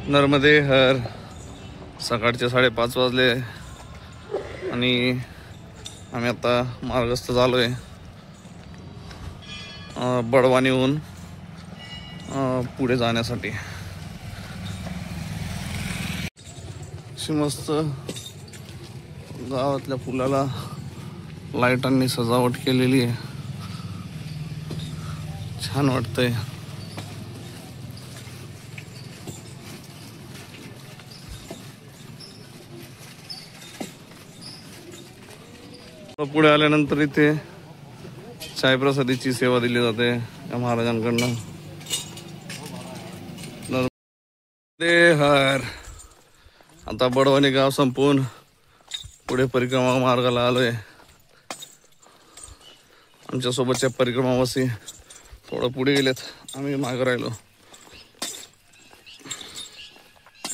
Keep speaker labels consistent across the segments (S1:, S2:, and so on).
S1: नर्मदे हर. सकाळचे 5:30 वाजले आणि आम्ही आता मार्गस्थ झालोय बडवानीहून पुढे जाण्यासाठी. मस्त गावातल्या पुलाला लाईटांनी सजावट केलेली आहे. छान वाटतंय. पुढे आल्यानंतर इथे चाय प्रसादीची सेवा दिली जाते या महाराजांकडनं. हर. आता बडवानी गाव संपून पुढे परिक्रमा मार्गाला आलोय. आमच्या सोबतच्या परिक्रमावासी थोडं पुढे गेलेत, आम्ही मागे राहिलो.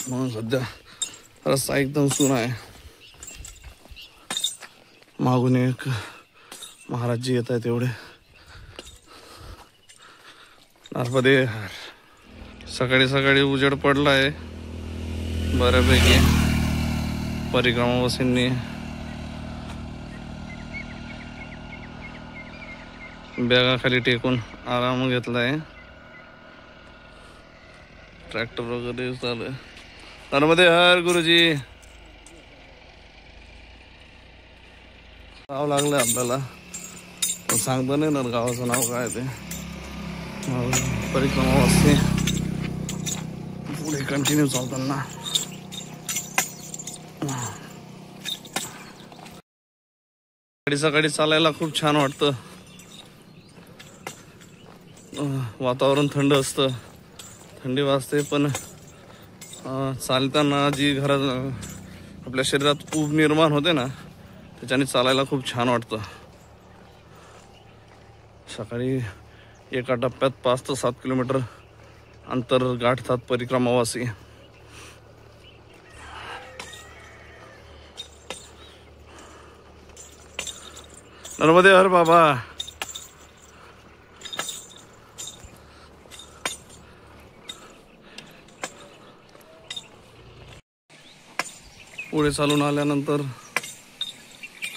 S1: म्हणून सध्या रस्ता एकदम सुना आहे. मागून एक महाराजजी येत आहेत एवढे. नर्मदे. सकाळी सकाळी उजेड पडलाय बऱ्यापैकी. परिक्रमावासींनी बॅगा खाली टेकून आराम घेतलाय. ट्रॅक्टर वगैरे चालू आहे. नर्मदे हर गुरुजी. गाव लागलंय आपल्याला, पण सांगता नाही ना गावाचं नाव काय ते. परिक्रमावासी पुढे कंटिन्यू चालताना सकाळी चालायला खूप छान वाटतं. वातावरण थंड असतं, थंडी वाजते, पण चालताना जी घरात आपल्या शरीरात ऊब निर्माण होते ना, त्याच्याने चालायला खूप छान वाटतं. सकाळी एका टप्प्यात 5 ते 7 किलोमीटर अंतर गाठतात परिक्रमावासी. नर्मदे हर बाबा. पुढे चालून आल्यानंतर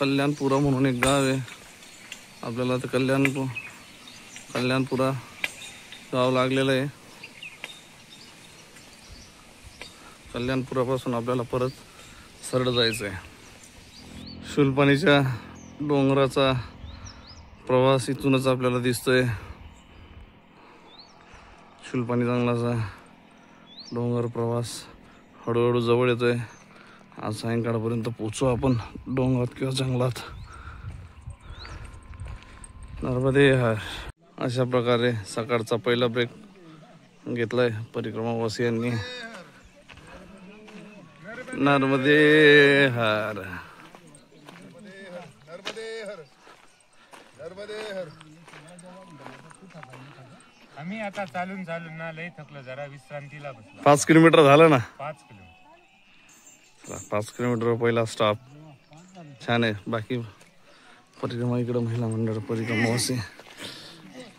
S1: कल्याणपुरा म्हणून एक गाव आहे. आपल्याला ते कल्याणपुरा गाव लागलेलं आहे. कल्याणपुरापासून आपल्याला परत सरळ जायचं आहे. शूलपाणीच्या डोंगराचा प्रवास इथूनच आपल्याला दिसतोय. शूलपाणी जंगलाचा डोंगर प्रवास हळूहळू जवळ येतोय. आज सायंकाळपर्यंत पोचू आपण डोंगरात किंवा जंगलात. नर्मदे हर. अशा प्रकारे सकाळचा पहिला ब्रेक घेतलाय परिक्रमावासियांनी. नर्मदे हर.
S2: आम्ही आता चालून ना लय थकलो, जरा विश्रांतीला बसलो.
S1: 5 किलोमीटर झालं ना.
S2: 5 किलोमीटर.
S1: 5 किलोमीटर पहिला स्टॉप. छान आहे. बाकी परिक्रमा इकडे महिला मंडळ परिक्रमावासी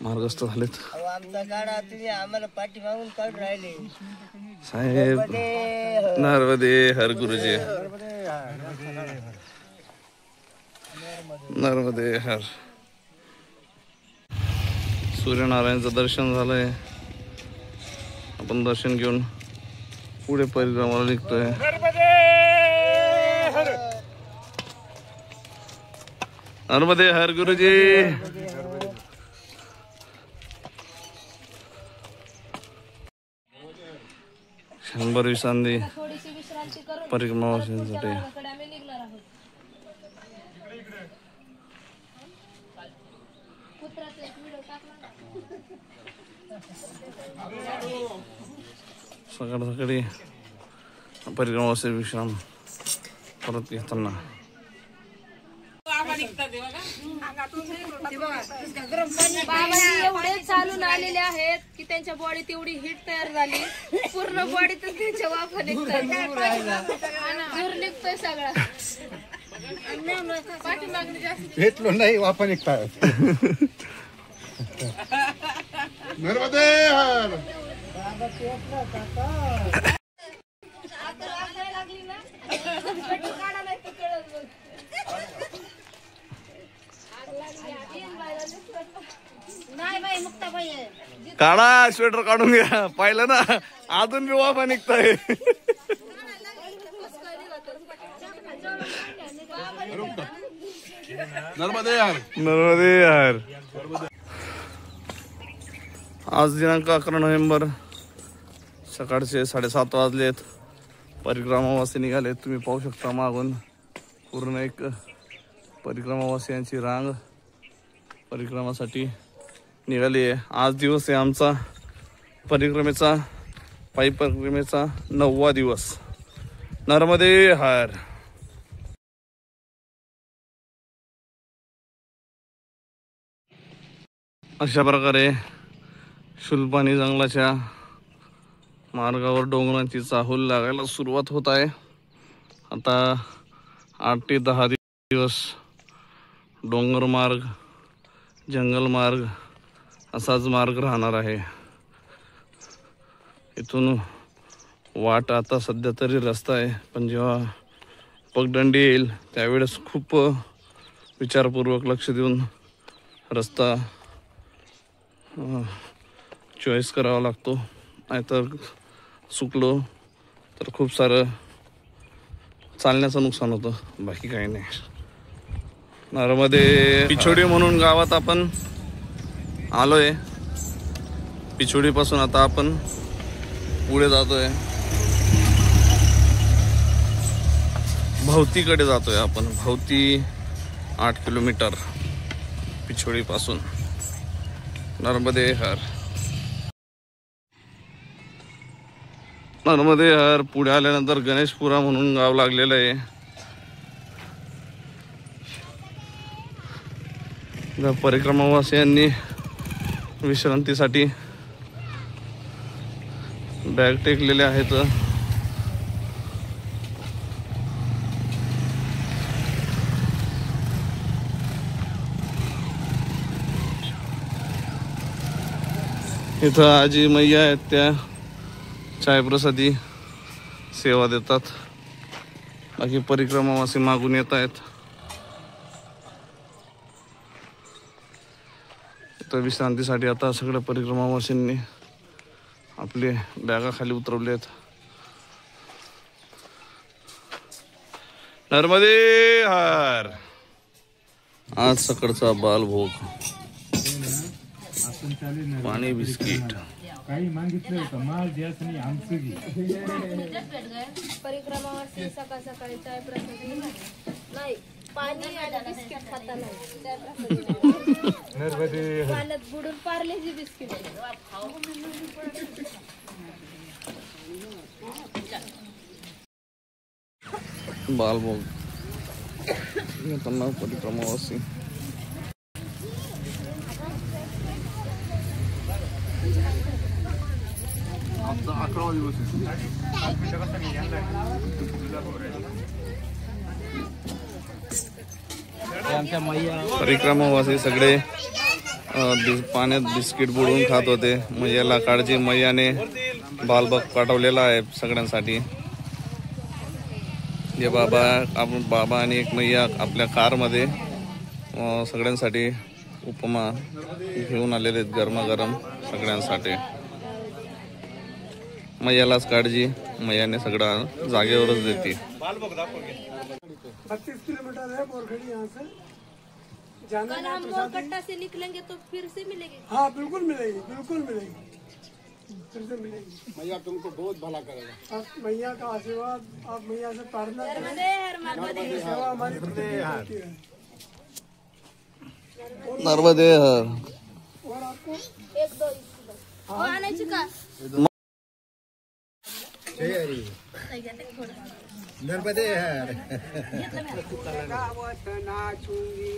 S1: मार्गस्थ झालेत. साहेब नर्मदे हर गुरुजी. नर्मदे हर. सूर्यनारायणचं दर्शन झालंय. आपण दर्शन घेऊन पुढे परिक्रमाला निघतोय. नर्मदे हर गुरुजी. शंभर विश्रांती परिक्रमावासींसाठी. सकाळी परिक्रमावासी विश्राम परत घेताना
S3: एवढे चालून आलेले आहेत की त्यांच्या बॉडीत एवढी हीट तयार झाली, पूर्ण बॉडीतच त्यांच्या वाफा निघतात. दूर निघतोय सगळा.
S4: भेटलो नाही वाफा निघतात. नर्मदे हर.
S3: नाही बाई मुक्ताबाई
S1: काढा स्वेटर काढून घ्या. पाहिलं ना अजून बी वाफा निघताय.
S4: नर्मदे यार.
S1: नर्मदे यार. आज दिनांक 11 नोव्हेंबर सकाळचे 7:30 वाजलेत. परिक्रमावासी निघाले. तुम्ही पाहू शकता मागून पूर्ण एक परिक्रमावासियांची रांग परिक्रमासाठी निघाली आहे. आज दिवस आहे आमचा परिक्रमेचा, पायी परिक्रमेचा 9वा दिवस. नर्मदे हर. अशा प्रकारे शुलपाणी जंगलाच्या मार्गावर डोंगरांची चाहूल लागायला सुरुवात होत आहे. आता 8 ते 10 दिवस डोंगर मार्ग, जंगल मार्ग असाच मार्ग राहणार आहे. इथून वाट आता सध्या तरी रस्ता आहे, पण जेव्हा पगडंडी येईल त्यावेळेस खूप विचारपूर्वक लक्ष देऊन रस्ता चॉईस करावा लागतो. नाहीतर चुकलो तर खूप सारं चालण्याचं नुकसान होतं, बाकी काही नाही. नर्मदे. पिछोडी म्हणून गावात आपण आलोय. पिछोडी पासून आता आपण पुढे जातोय, भवतीकडे जातोय आपण. भवती 8 किलोमीटर पिछोडी पासून. नर्मदे हर. नर्मदे हर. पुढे आल्यानंतर गणेशपुरा म्हणून गाव लागलेलं आहे. परिक्रमावासियांनी विश्रांतीसाठी बॅग टेकलेले आहेत. इथं आजी मैया आहेत, त्या चायप्रसादी सेवा देतात. बाकी परिक्रमावासी मागून येत आहेत. तर विश्रांतीसाठी आता सगळ्या परिक्रमावासींनी आपले बॅगा खाली उतरवले आहेत. नर्मदे हर. आज सकाळचा बालभोग, पाणी, बिस्किट.
S2: काही मागितलं होतं माल जास्त नाही आमचं घे.
S3: परिक्रमावासी सकाळ सकाळी चाय प्रसाद नाही, पाणी आणि बिस्किट खाता नाही. चाय प्रसाद पाण्यात बुडून पार्लेजी बिस्किट.
S1: बालभोग त्यांना परिक्रमावासी. आमचा 11वा दिवस आहे. परिक्रमावासी सगळे पाण्यात बिस्किट बुडवून खात होते. मैयाला काळजी. मैयाने बालभोग पाठवलेला आहे सगळ्यांसाठी. जे बाबा आणि एक मैया आपल्या कारमध्ये सगळ्यांसाठी उपमा घेऊन आलेले आहेत गरमागरम सगळ्यांसाठी. मैयालाच काळजी. मैयाने सगळं जागेवरच देते.
S5: 32 किलोमीटर है बोरखड़ी यहाँ से. जाना
S3: कल हम बोरकट्टा से निकलेंगे तो फिर से मिलेंगे.
S5: हाँ बिल्कुल मिलेगी, बिल्कुल मिलेगी, फिर से मिलेगी.
S4: मैया तुमको बहुत भला करेगा.
S5: आप मैया का आशीर्वाद, आप मैया से प्रार्थना करें.
S3: नर्मदे हर. नर्मदे
S5: सेवा हमारी होती है.
S1: नर्मदे हर.
S5: और आपको
S3: 1-2 आणायची का?
S4: नर्मदे यार.
S5: गावत नाचूंगी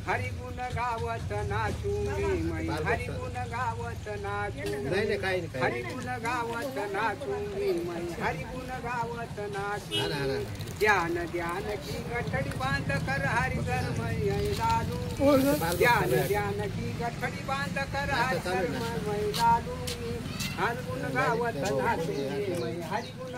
S6: हरि गुण गावत नाचूंगी मैं हरि गुण गावत नाचूंगी हरि गुण गावत नाचूंगी मैं हरि गुण गावत नाचूंगी ध्यान ध्यान की गठड़ी बांध कर हरि घर मैं डालू ध्यान ध्यान की गठड़ी बांध कर हरि घर मैं डालूंगी हरि गुण गावत नाचूंगी मैं हरि गुण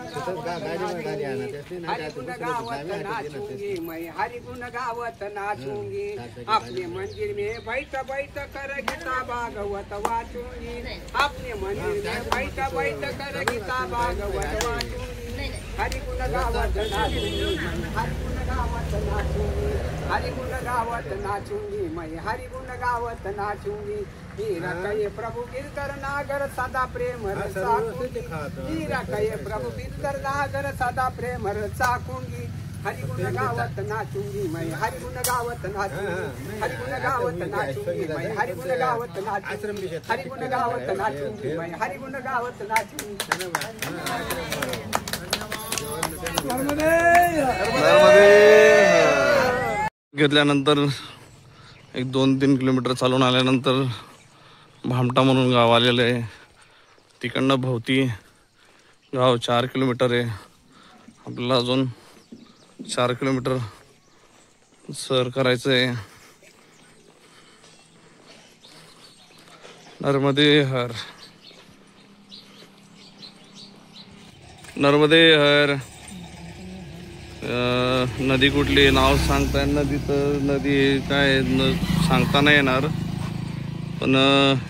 S6: गावत नाचूंगी मैं हरि गुण गावत नाचूंगी अपने मंदिर में बैठ बैठ कर गीता भागवत वाचूंगी अपने मंदिर में बैठ बैठ कर गीता भागवत वाचूंगी हरि गुण गावत नाचूंगी हरि गुण गावत नाचूंगी हरि गुण गावत नाचूंगी मैं हरि गुण गावत नाचूंगी हीरा कहे प्रभु गिरधर नागर सदा प्रेम हीरा कहे प्रभु गिरधर नागर सदा प्रेम चाकूंगी हरि गुण गावत नाचूंगी मैं हरि गुण गावत नाचूंगी हरि गुण गावत नाचूंगी मैं हरि गुण गावत नाचूंगी हरि गुण गावत नाचूंगी मैं हरि गुण गावत नाचूंगी
S1: घेतल्यानंतर एक 2-3 किलोमीटर चालून आल्यानंतर भामटा म्हणून गाव आलेलं आहे. तिकडनं भोवती गाव 4 किलोमीटर आहे. आपल्याला अजून 4 किलोमीटर सर करायचं आहे. नर्मदे हर नर्मदे हर. नदी कुठली नाव सांगता येणार नदीचं नदी काय सांगता नाही येणार पण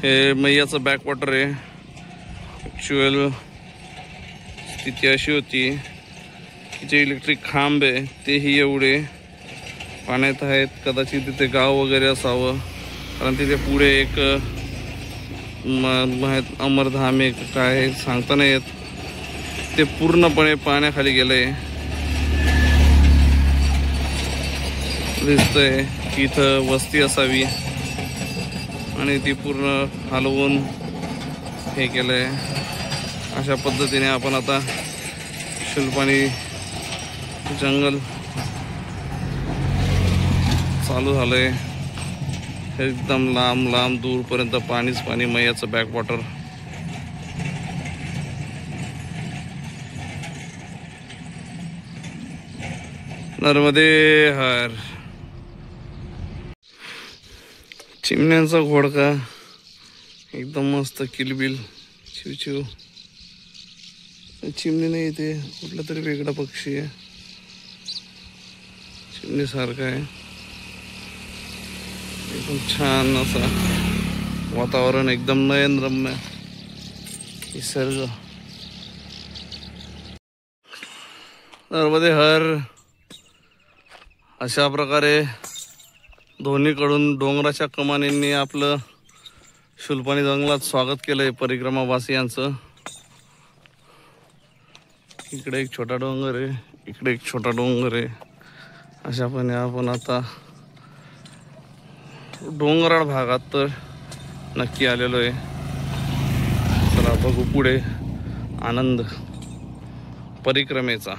S1: हे मैयाचं बॅकवॉटर आहे. ॲक्च्युअल स्थिती अशी होती की जे इलेक्ट्रिक खांब आहे तेही एवढे पाण्यात आहेत. कदाचित तिथे गाव वगैरे असावं कारण तिथे पुढे एक अमरधाम एक काय सांगता नाही येत. ते पूर्णपणे पाण्याखाली गेलंय. दिसतंय की इथं वस्ती असावी आणि ती पूर्ण हलवून हे केलंय. अशा पद्धतीने आपण आता शुलपाणी जंगल चालू झालंय. एकदम लांब लांब दूरपर्यंत पाणीच पाणी. मैयाचं बॅकवॉटर. नर्मदे हर. चिमण्यांचा घोडका एकदम मस्त किलबिल चिवचिव. चिमणी नाही ते कुठला तरी वेगळा पक्षी आहे. चिमणी सारखा आहे. एकदम छान असा वातावरण एकदम नयनरम्य निसर्ग. नर्मदे हर. अशा प्रकारे दोन्हीकडून डोंगराच्या कमानींनी आपलं शुलपाणी जंगलात स्वागत केलंय परिक्रमावासियांचं. इकडे एक छोटा डोंगर आहे इकडे एक छोटा डोंगर आहे. अशापणे आपण आता डोंगराळ भागात तर नक्की आलेलो आहे. चला बघू पुढे आनंद परिक्रमेचा.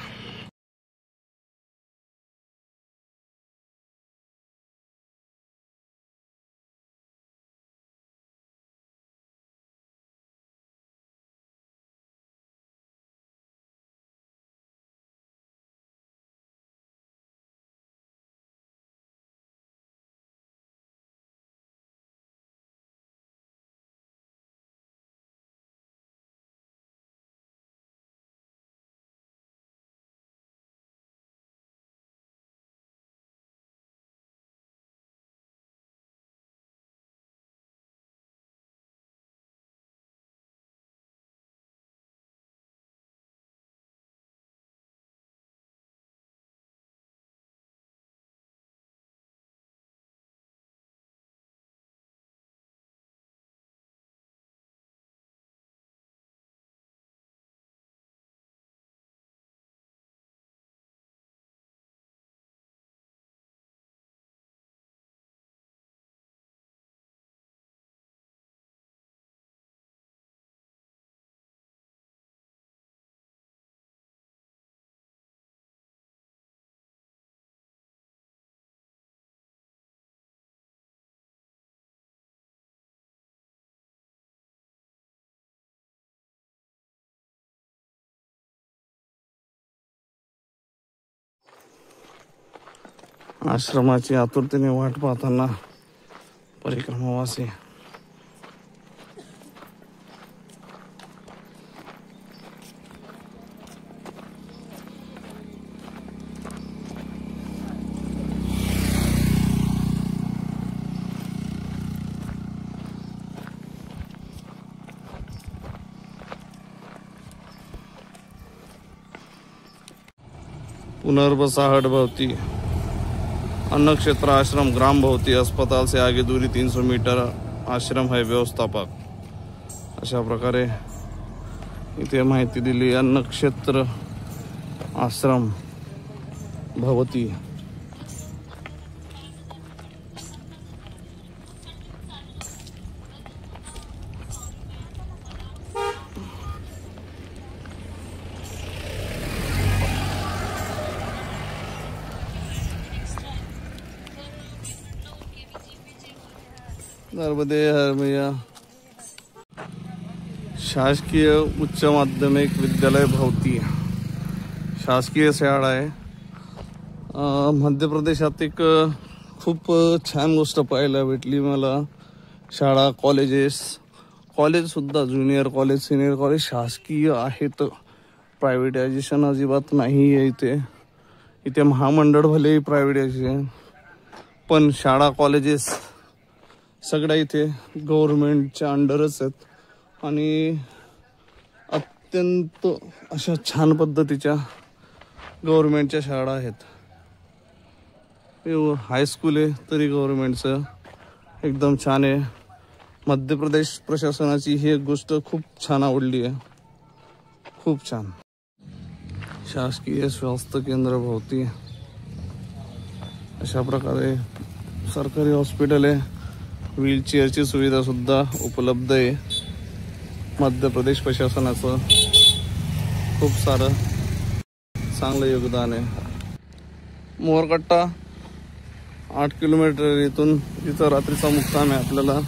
S1: आश्रमाची आतुरतेने वाट पाहताना परिक्रमावासी पुनर्बसाहट भवती अन्न क्षेत्र आश्रम ग्राम भवती अस्पताल से आगे दूरी 300 मीटर आश्रम है व्यवस्थापक. अशा प्रकारे इथे माहिती दिली. अन्न क्षेत्र आश्रम भवती. नर्मदे हर मैया. शासकीय उच्च माध्यमिक विद्यालय भवती शासकीय शाळा आहे. मध्य प्रदेशात एक खूप छान गोष्ट पाहायला भेटली मला. शाळा कॉलेज सुद्धा ज्युनियर कॉलेज सिनियर कॉलेज शासकीय आहेत. प्रायव्हेटायझेशन अजिबात नाही आहे इथे महामंडळ भलेही प्रायव्हेटायझेशन पण शाळा कॉलेजेस सगळ्या इथे गव्हर्नमेंटच्या अंडरच आहेत आणि अत्यंत अशा छान पद्धतीच्या गव्हर्नमेंटच्या शाळा आहेत. हायस्कूल आहे तरी गव्हर्नमेंटचं एकदम छान आहे. मध्य प्रदेश प्रशासनाची ही एक गोष्ट खूप छान आवडली आहे. खूप छान. शासकीय स्वास्थ्य केंद्र भवती अशा प्रकारे सरकारी हॉस्पिटल आहे. व्हीलचेअरची सुविधा सुद्धा उपलब्ध आहे. मध्य प्रदेश प्रशासनाचं खूप सारं चांगलं योगदान आहे. मोरकट्टा 8 किलोमीटर इथून तिथं रात्रीचा मुक्काम आहे आपल्याला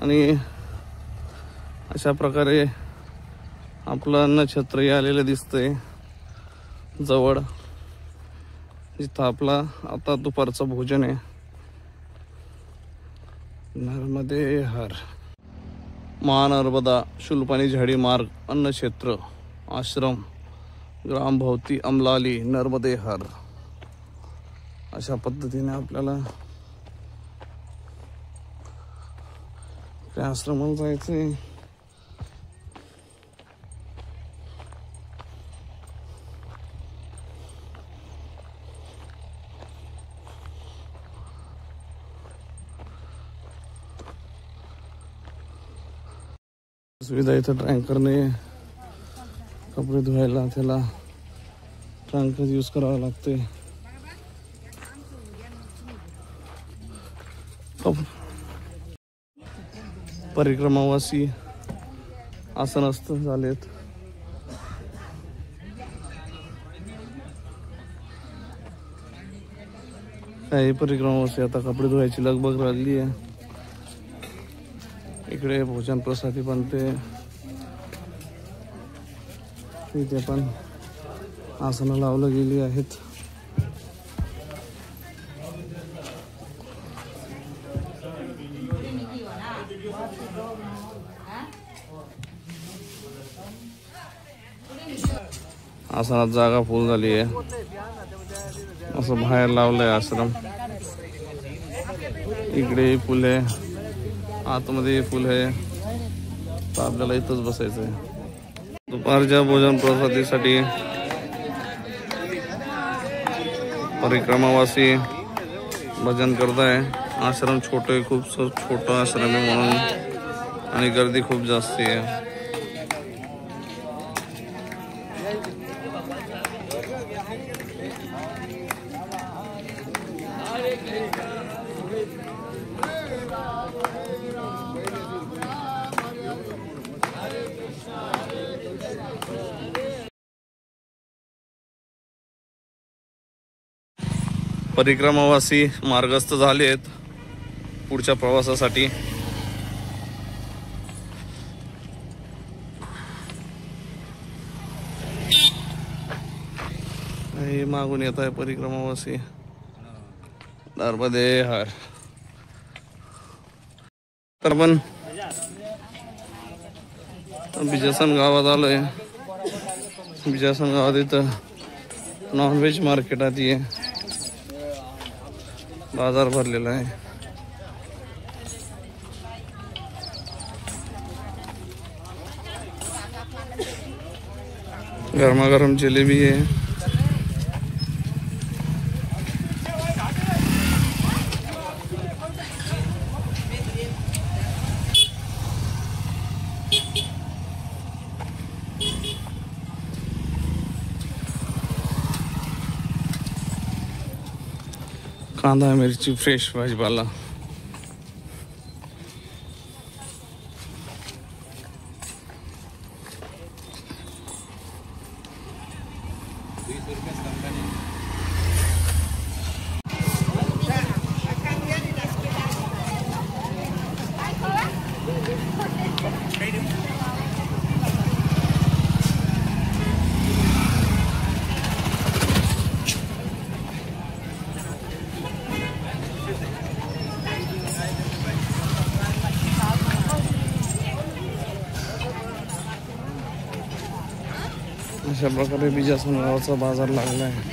S1: आणि अशा प्रकारे आपलं अन्नछत्र आलेलं दिसतंय जवळ जिथं आपला आता दुपारचं भोजन आहे. नर्मदे हर. महानर्मदा शुलपाणी झाडी मार्ग अन्न क्षेत्र आश्रम ग्राम भवती अमलाली नर्मदे हर. अशा पद्धतीने आपल्याला त्या आश्रमाला जायचंय. सुविधा इथं टँकरने कपडे धुवायला त्याला टँकर यूज करावा लागते. परिक्रमावासी आसनस्थ झालेत. काही परिक्रमावासी आता कपडे धुवायची लगबग लागली आहे. इकडे भोजन प्रसादी बनते. इथे पण आसनं लावलं गेली आहेत. आसनात जागा फुल झाली आहे. असं बाहेर लावलंय आश्रम. इकडे फुल आहे आतमध्ये फुल आहे. तर आपल्याला इथंच बसायचं आहे. दुपारच्या भोजन प्रसादीसाठी परिक्रमावासी भजन करताय. आश्रम छोटे खूप छोटा आश्रम आहे म्हणून आणि गर्दी खूप जास्त आहे. परिक्रमावासी मार्गस्थ झाले आहेत पुढच्या प्रवासासाठी. हे मागून येत आहे परिक्रमावासी. नर्मदे हर. तर पण बिजासन गावात आलोय. बिजासन गावात इथं नॉनव्हेज मार्केट आहे, बाजार भरलेला आहे. गरमागरम जिलेबी आहे. कांदा मिरची फ्रेश भाजीपाला. अशा प्रकारे बिजासन गावाचा बाजार लागला आहे.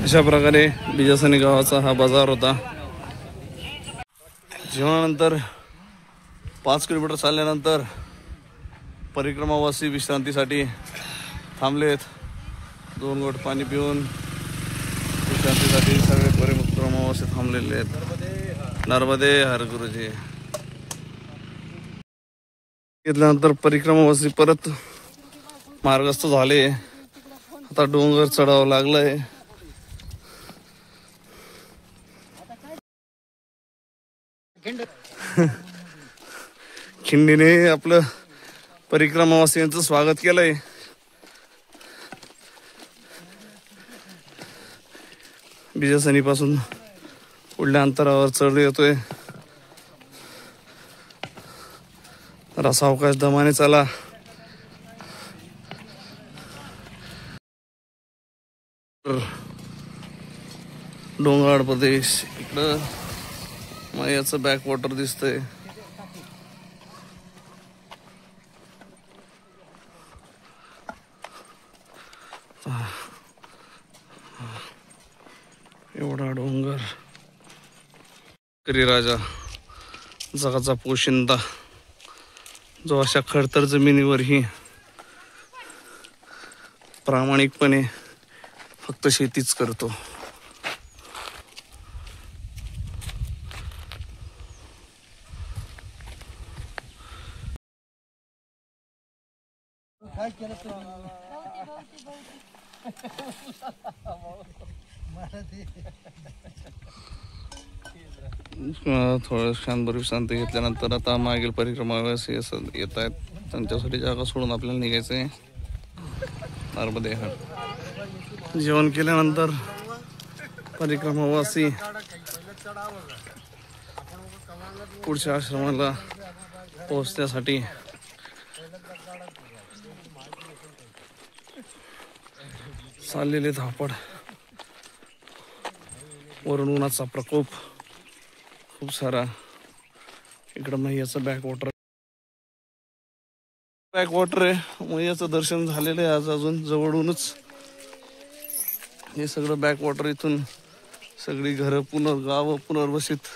S1: अशा प्रकारे बिजासनी गावाचा हा बाजार होता. जेवणानंतर 5 किलोमीटर चालल्यानंतर परिक्रमावासी विश्रांतीसाठी थांबलेत. 2 घोट पाणी पिऊन विश्रांतीसाठी सगळे परिक्रमावासी थांबलेले आहेत. नर्मदे हर गुरुजी. घेतल्यानंतर परिक्रमावासी परत मार्गस्थ झाले. आता डोंगर चढावं लागलंय. खिंडीने आपलं परिक्रमावासियांचं स्वागत केलंय. बिजासनी पासून पुढल्या अंतरावर चढ येतोय. जरा सावकाश दमाने चला. डोंगराळ प्रदेश. इकडं मयाचं बॅकवॉटर दिसतंय. एवढा डोंगर. राजा जगाचा पोशिंदा जो अशा खडतर जमिनीवरही प्रामाणिकपणे फक्त शेतीच करतो. थोडं शांत विश्रांती घेतल्यानंतर आता मागील परिक्रमावासी असं येत आहेत. त्यांच्यासाठी जागा सोडून आपल्याला निघायचंय. नर्मदे हर. जेवण केल्यानंतर परिक्रमावासी पुढच्या आश्रमाला पोहोचण्यासाठी चाललेले धापड, वरून उन्हाचा प्रकोप खूप सारा. इकडं मैयाचं बॅकवॉटर आहे. मैयाचं दर्शन झालेलं आहे आज अजून जवळूनच. हे सगळं बॅकवॉटर, इथून सगळी घरं गावं पुनर्वसित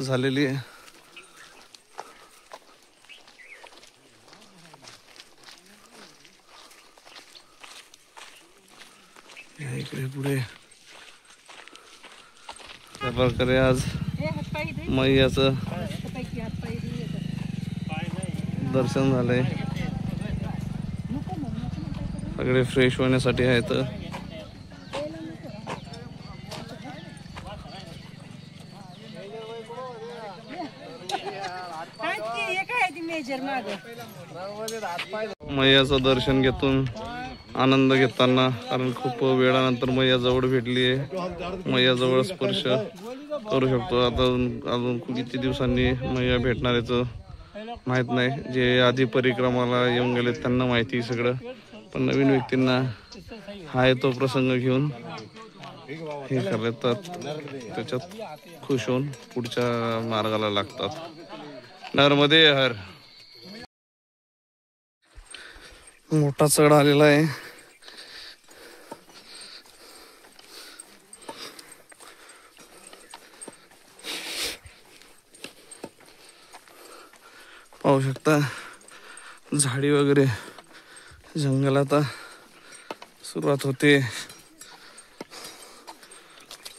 S1: झालेली आहे. इकडे पुढे त्या प्रकारे आज मैयाचं दर्शन झालंय. सगळे फ्रेश होण्यासाठी आहेत. मैयाचं दर्शन घेतून आनंद घेताना, कारण खूप वेळानंतर मैया जवळ भेटली आहे. मैया जवळ स्पर्श करू शकतो. आता अजून किती दिवसांनी मैया भेटणार याचं माहित नाही. जे आधी परिक्रमाला येऊन गेले त्यांना माहिती सगळं, पण नवीन व्यक्तींना हा तो प्रसंग घेऊन हे करतात, त्याच्यात खुश होऊन पुढच्या मार्गाला लागतात. नर्मदे हर. मोठा चढ आलेला आहे. पाहू शकता झाडी वगैरे, जंगलात सुरुवात होते.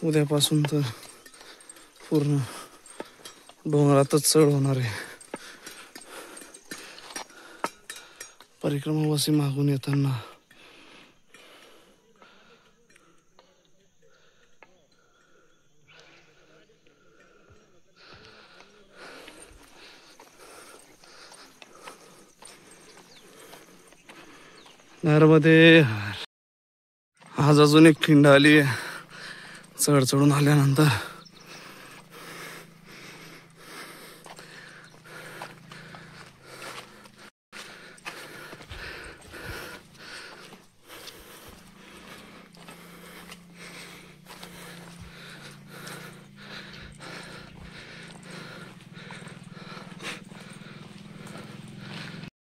S1: उद्यापासून तर पूर्ण डोंगरातच चढ होणार आहे. परिक्रमावासी मागून येताना नर्मदे. आज अजून एक खिंड आली आहे चढ चढून आल्यानंतर.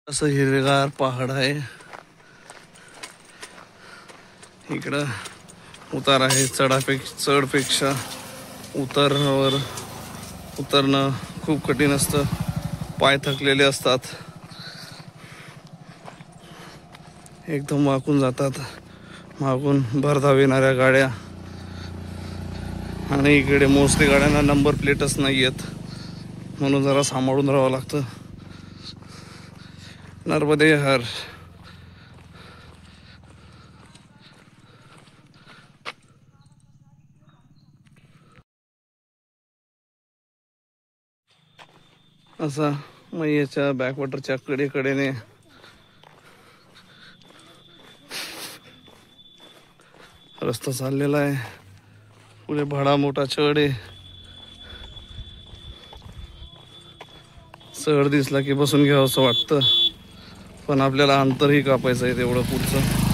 S1: असं हिरवेगार पहाड आहे. इकडं उतार आहे. चढपेक्षा उतरणं खूप कठीण असतं. पाय थकलेले असतात, एकदम वाकून जातात. मागून भरधाव येणाऱ्या गाड्या, आणि इकडे मोस्टली गाड्यांना नंबर प्लेटच नाही आहेत, म्हणून जरा सांभाळून राहावं लागतं. नर्मदे हर. असा मैयाच्या बॅकवॉटरच्या कडेने रस्ता चाललेला आहे. पुढे भडा मोठा चढ आहे. चढ दिसला की बसून घ्यावं असं वाटतं, पण आपल्याला अंतरही कापायचं आहे तेवढं पुढचं.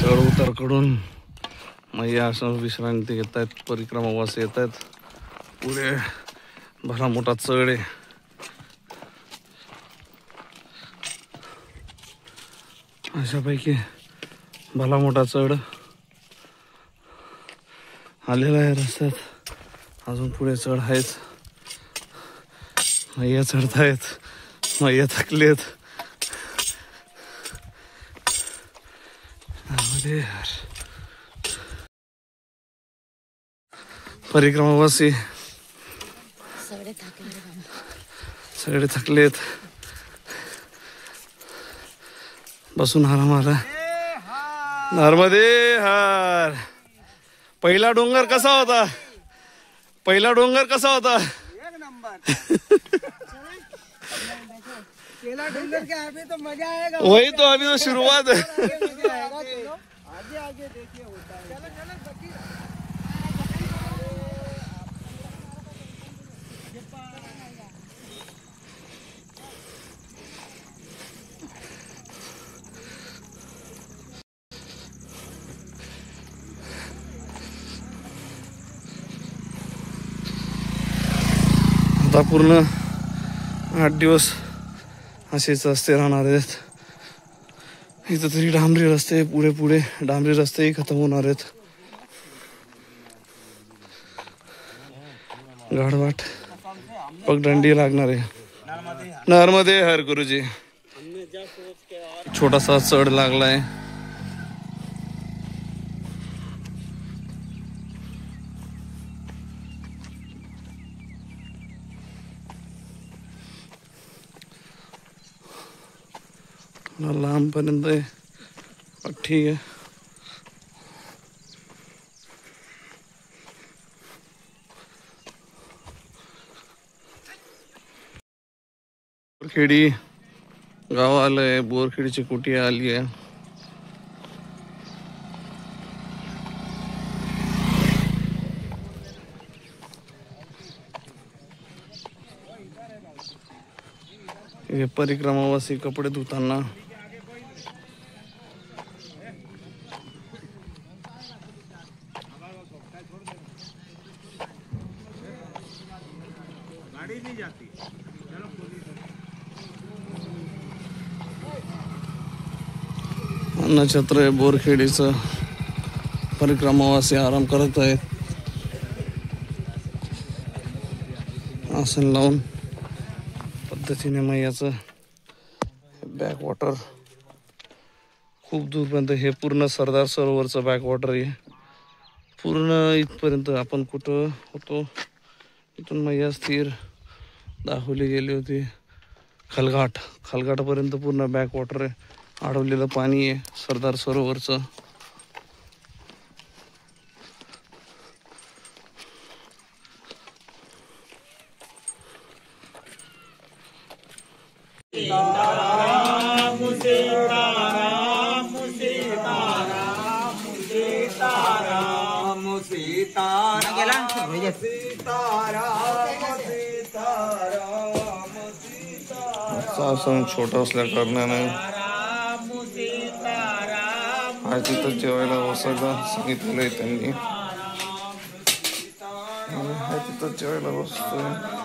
S1: चढ उतार कडून मैया असं विश्रांती घेत आहेत. परिक्रमावासी येत आहेत. पुढे भला मोठा चढ आहे. अशापैकी भला मोठा चढ आलेला आहे रस्त्यात. अजून पुढे चढ आहेत. मैया चढतायत. मैया थकलेत. परिक्रमावासी सगळे थकलेत. बसून आराम आला. नर्मदे हर. पहिला डोंगर कसा होता? पहिला डोंगर कसा होता?
S6: एक नंबर. पहला डोंगर के अभी तो मजा आएगा.
S1: वही तो अभी तो शुरुआत है.
S6: आगे आगे देखिए होता है। चलो चलो बच्ची
S1: आता पूर्ण 8 दिवस असेच रस्ते राहणार आहेत. इथं तरी डांबरी रस्ते पुढे पुढे डांबरी रस्तेही खतम होणार आहेत. गाढवाट पगडंडी लागणार आहे. नर्मदे हर गुरुजी. छोटासा चढ लागलाय. लांबपर्यंत ठीक आहे. बोरखेडी गाव आलंय. बोरखेडीची कुटी आली आहे. हे परिक्रमावासी कपडे धुताना अन्नछत्र आहे. बोरखेडीचं परिक्रमावासी आराम करत आहेत आसन लावून. पद्धतीने मैयाचं बॅकवॉटर खूप दूरपर्यंत. हे पूर्ण सरदार सरोवरचं बॅकवॉटर आहे. पूर्ण इथपर्यंत आपण कुठं होतो इथून मैया स्थिर दाखवली गेली होती. खलघाटापर्यंत पूर्ण बॅकवॉटर आहे. अडवलेलं पाणी आहे सरदार सरोवरचं. सण छोटा असल्या कारणाने हा तिथं जेवायला बसायला सांगितलेलं आहे त्यांनी. हा तिथं जेवायला बसतोय.